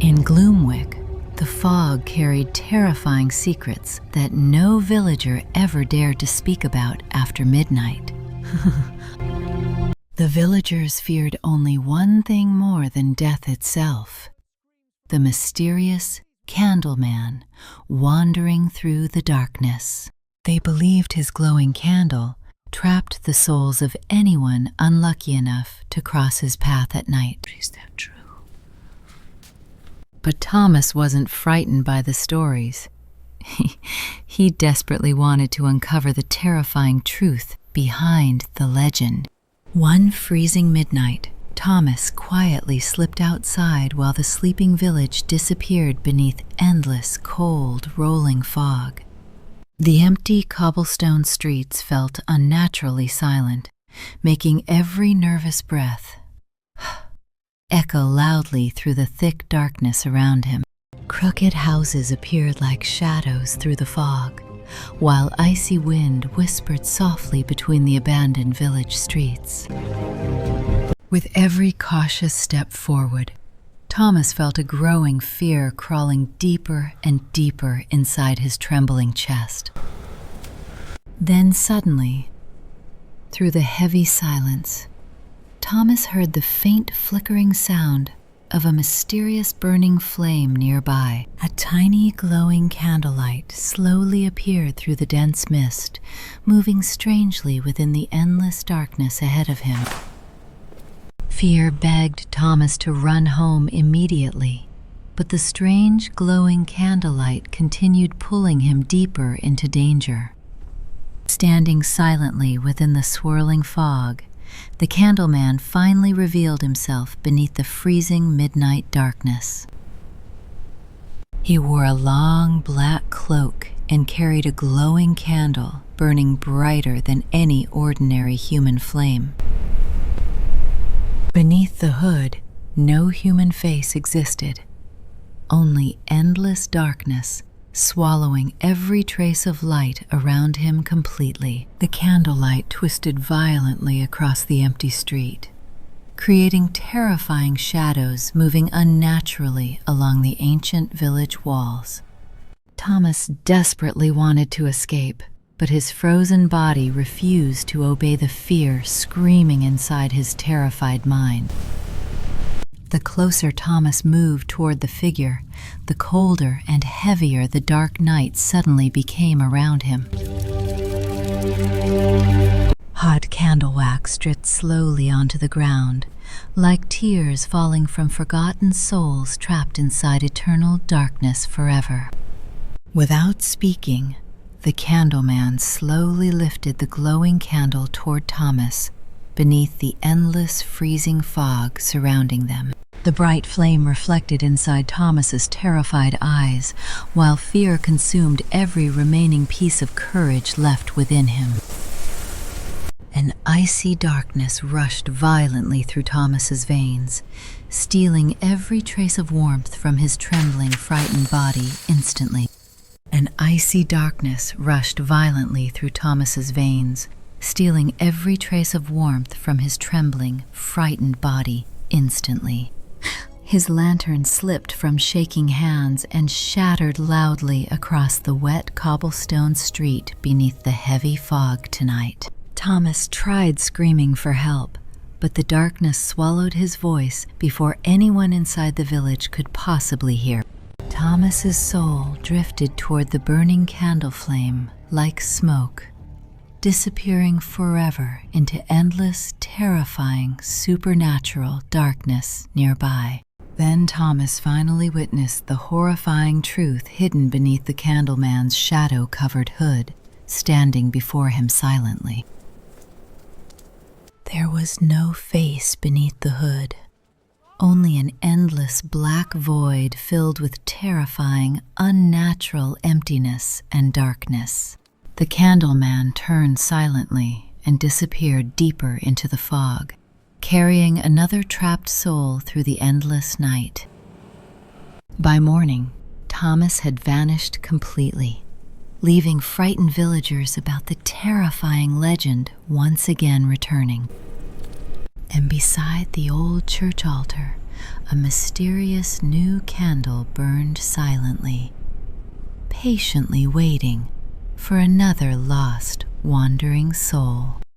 In Gloomwick, the fog carried terrifying secrets that no villager ever dared to speak about after midnight. The villagers feared only one thing more than death itself: the mysterious Candleman wandering through the darkness. They believed his glowing candle trapped the souls of anyone unlucky enough to cross his path at night. Is that true? But Thomas wasn't frightened by the stories. He desperately wanted to uncover the terrifying truth behind the legend. One freezing midnight, Thomas quietly slipped outside while the sleeping village disappeared beneath endless, cold, rolling fog. The empty cobblestone streets felt unnaturally silent, making every nervous breath echo loudly through the thick darkness around him. Crooked houses appeared like shadows through the fog, while icy wind whispered softly between the abandoned village streets. With every cautious step forward, Thomas felt a growing fear crawling deeper and deeper inside his trembling chest. Then suddenly, through the heavy silence, Thomas heard the faint flickering sound of a mysterious burning flame nearby. A tiny glowing candlelight slowly appeared through the dense mist, moving strangely within the endless darkness ahead of him. Fear begged Thomas to run home immediately, but the strange glowing candlelight continued pulling him deeper into danger. Standing silently within the swirling fog, the Candleman finally revealed himself beneath the freezing midnight darkness. He wore a long black cloak and carried a glowing candle burning brighter than any ordinary human flame. Beneath the hood, no human face existed, only endless darkness swallowing every trace of light around him completely. The candlelight twisted violently across the empty street, creating terrifying shadows moving unnaturally along the ancient village walls. Thomas desperately wanted to escape, but his frozen body refused to obey the fear screaming inside his terrified mind. The closer Thomas moved toward the figure, the colder and heavier the dark night suddenly became around him. Hot candle wax dripped slowly onto the ground, like tears falling from forgotten souls trapped inside eternal darkness forever. Without speaking, the Candleman slowly lifted the glowing candle toward Thomas beneath the endless freezing fog surrounding them. The bright flame reflected inside Thomas's terrified eyes, while fear consumed every remaining piece of courage left within him. An icy darkness rushed violently through Thomas's veins, stealing every trace of warmth from his trembling, frightened body instantly. An icy darkness rushed violently through Thomas's veins, stealing every trace of warmth from his trembling, frightened body instantly. His lantern slipped from shaking hands and shattered loudly across the wet cobblestone street beneath the heavy fog tonight. Thomas tried screaming for help, but the darkness swallowed his voice before anyone inside the village could possibly hear. Thomas's soul drifted toward the burning candle flame like smoke, disappearing forever into endless, terrifying, supernatural darkness nearby. Then Thomas finally witnessed the horrifying truth hidden beneath the Candleman's shadow-covered hood, standing before him silently. There was no face beneath the hood, only an endless black void filled with terrifying, unnatural emptiness and darkness. The Candleman turned silently and disappeared deeper into the fog, carrying another trapped soul through the endless night. By morning, Thomas had vanished completely, leaving frightened villagers about the terrifying legend once again returning. And beside the old church altar, a mysterious new candle burned silently, patiently waiting for another lost, wandering soul.